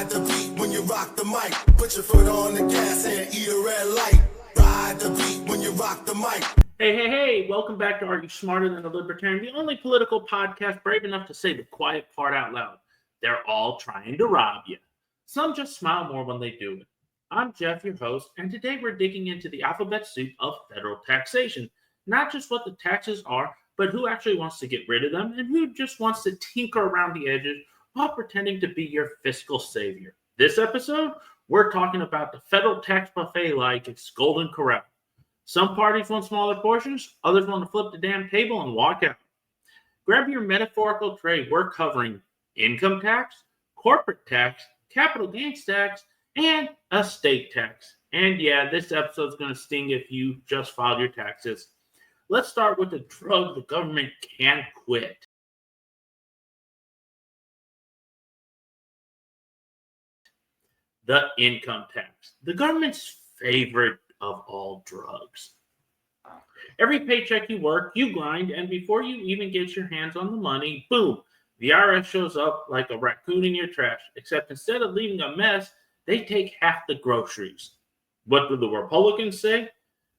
Ride the beat when you rock the mic. Put your foot on the gas and eat a red light. Ride the beat when you rock the mic. Hey, welcome back to Are You Smarter Than a Libertarian, the only political podcast brave enough to say the quiet part out loud. They're all trying to rob you. Some just smile more when they do it. I'm Jeff, your host, and today we're digging into the alphabet soup of federal taxation. Not just what the taxes are, but who actually wants to get rid of them and who just wants to tinker around the edges while pretending to be your fiscal savior. This episode, we're talking about the federal tax buffet like it's Golden Corral. Some parties want smaller portions, others want to flip the damn table and walk out. Grab your metaphorical tray. We're covering income tax, corporate tax, capital gains tax, and estate tax. And yeah, this episode's going to sting if you just filed your taxes. Let's start with the drug the government can't quit. The income tax, the government's favorite of all drugs. Every paycheck you work, you grind, and before you even get your hands on the money, boom, the IRS shows up like a raccoon in your trash, except instead of leaving a mess, they take half the groceries. What do the Republicans say?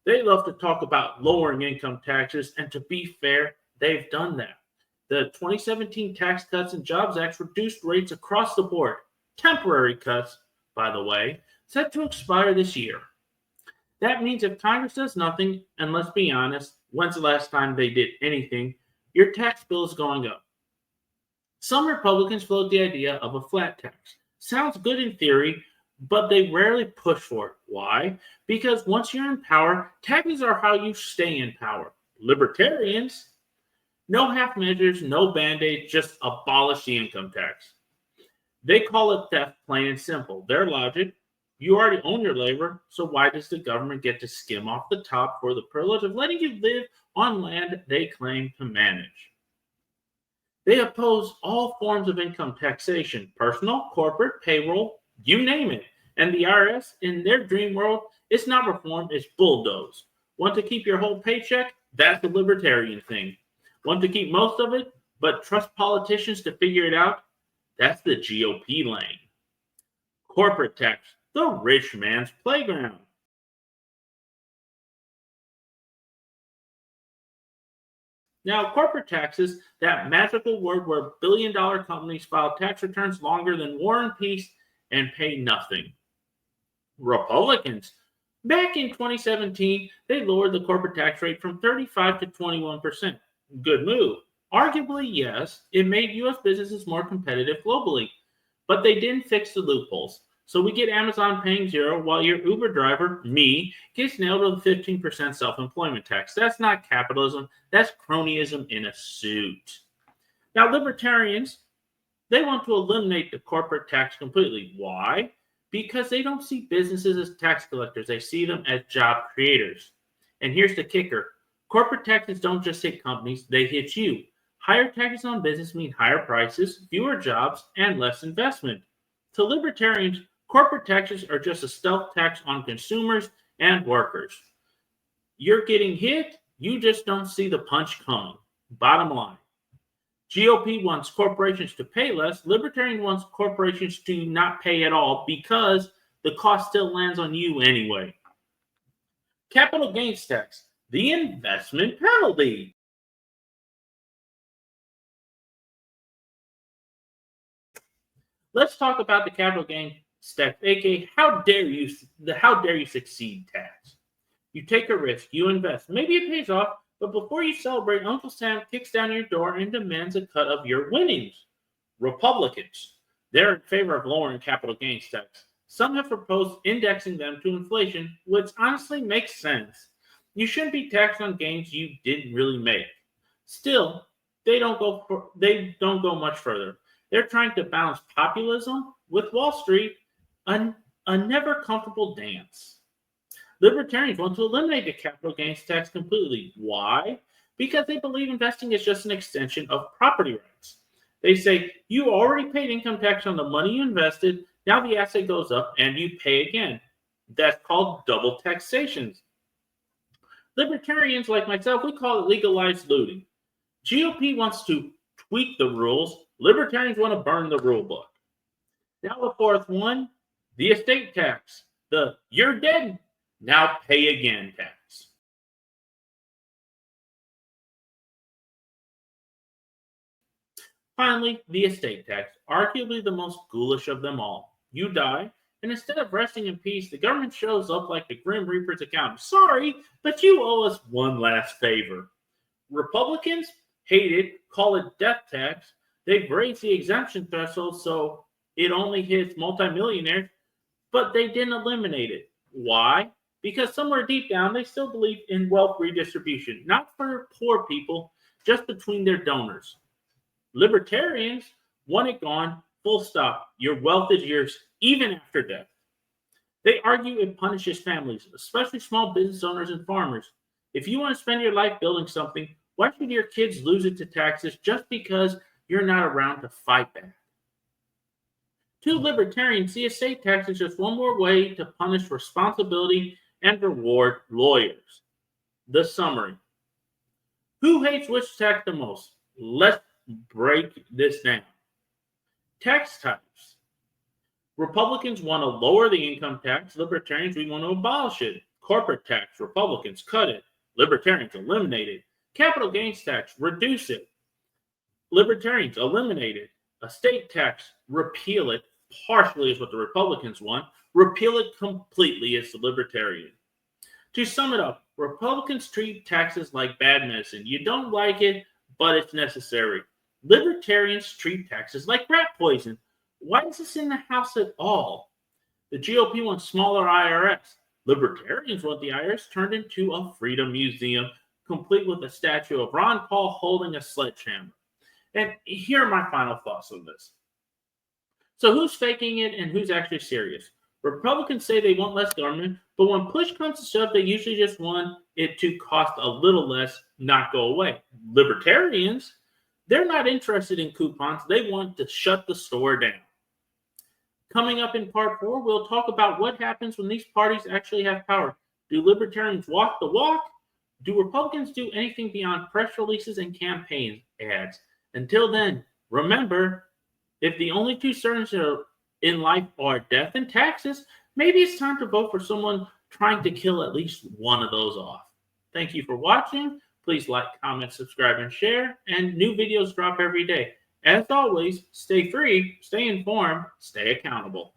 They love to talk about lowering income taxes, and to be fair, they've done that. The 2017 Tax Cuts and Jobs Act reduced rates across the board. Temporary cuts, by the way, set to expire this year. That means if Congress does nothing, and let's be honest, when's the last time they did anything, your tax bill is going up. Some Republicans float the idea of a flat tax. Sounds good in theory, but they rarely push for it. Why? Because once you're in power, taxes are how you stay in power. Libertarians, no half measures, no band-aids, just abolish the income tax. They call it theft, plain and simple. Their logic, you already own your labor, so why does the government get to skim off the top for the privilege of letting you live on land they claim to manage? They oppose all forms of income taxation, personal, corporate, payroll, you name it. And the IRS, in their dream world, it's not reform, it's bulldoze. Want to keep your whole paycheck? That's the libertarian thing. Want to keep most of it, but trust politicians to figure it out? That's the GOP lane. Corporate tax, the rich man's playground. Now, corporate taxes, that magical word where billion-dollar companies file tax returns longer than War and Peace and pay nothing. Republicans, back in 2017, they lowered the corporate tax rate from 35 to 21%. Good move. Arguably, yes, it made U.S. businesses more competitive globally, but they didn't fix the loopholes. So we get Amazon paying zero while your Uber driver, me, gets nailed with a 15% self-employment tax. That's not capitalism. That's cronyism in a suit. Now, libertarians, they want to eliminate the corporate tax completely. Why? Because they don't see businesses as tax collectors. They see them as job creators. And here's the kicker. Corporate taxes don't just hit companies, they hit you. Higher taxes on business mean higher prices, fewer jobs, and less investment. To libertarians, corporate taxes are just a stealth tax on consumers and workers. You're getting hit, you just don't see the punch coming. Bottom line. GOP wants corporations to pay less. Libertarian wants corporations to not pay at all because the cost still lands on you anyway. Capital gains tax, the investment penalty. Let's talk about the capital gains tax, aka how dare you succeed tax. You take a risk, you invest, maybe it pays off, but before you celebrate, Uncle Sam kicks down your door and demands a cut of your winnings. Republicans, they're in favor of lowering capital gains tax. Some have proposed indexing them to inflation, which honestly makes sense. You shouldn't be taxed on gains you didn't really make. Still, they don't go much further. They're trying to balance populism with Wall Street, a never comfortable dance. Libertarians want to eliminate the capital gains tax completely. Why? Because they believe investing is just an extension of property rights. They say, you already paid income tax on the money you invested, now the asset goes up and you pay again. That's called double taxation. Libertarians like myself, we call it legalized looting. GOP wants to tweak the rules. Libertarians want to burn the rule book. Now the fourth one, the estate tax. The "you're dead, now pay again" tax. Finally, the estate tax, arguably the most ghoulish of them all. You die, and instead of resting in peace, the government shows up like the Grim Reaper's accountant. Sorry, but you owe us one last favor. Republicans hate it, call it death tax. They've raised the exemption threshold so it only hits multimillionaires, but they didn't eliminate it. Why? Because somewhere deep down, they still believe in wealth redistribution, not for poor people, just between their donors. Libertarians want it gone, full stop. Your wealth is yours, even after death. They argue it punishes families, especially small business owners and farmers. If you want to spend your life building something, why should your kids lose it to taxes just because you're not around to fight back? To libertarians, the estate tax is just one more way to punish responsibility and reward lawyers. The summary. Who hates which tax the most? Let's break this down. Tax types. Republicans want to lower the income tax. Libertarians, we want to abolish it. Corporate tax. Republicans cut it. Libertarians eliminate it. Capital gains tax. Reduce it. Libertarians eliminate it. Estate tax. Repeal it. Partially is what the Republicans want. Repeal it completely is the Libertarian. To sum it up, Republicans treat taxes like bad medicine. You don't like it, but it's necessary. Libertarians treat taxes like rat poison. Why is this in the House at all? The GOP wants smaller IRS. Libertarians want the IRS turned into a freedom museum, complete with a statue of Ron Paul holding a sledgehammer. And here are my final thoughts on this. So who's faking it and who's actually serious? Republicans say they want less government, but when push comes to shove, they usually just want it to cost a little less, not go away. Libertarians, they're not interested in coupons. They want to shut the store down. Coming up in part 4, we'll talk about what happens when these parties actually have power. Do libertarians walk the walk? Do Republicans do anything beyond press releases and campaign ads? Until then, remember, if the only two certainties in life are death and taxes, maybe it's time to vote for someone trying to kill at least one of those off. Thank you for watching. Please like, comment, subscribe, and share. And new videos drop every day. As always, stay free, stay informed, stay accountable.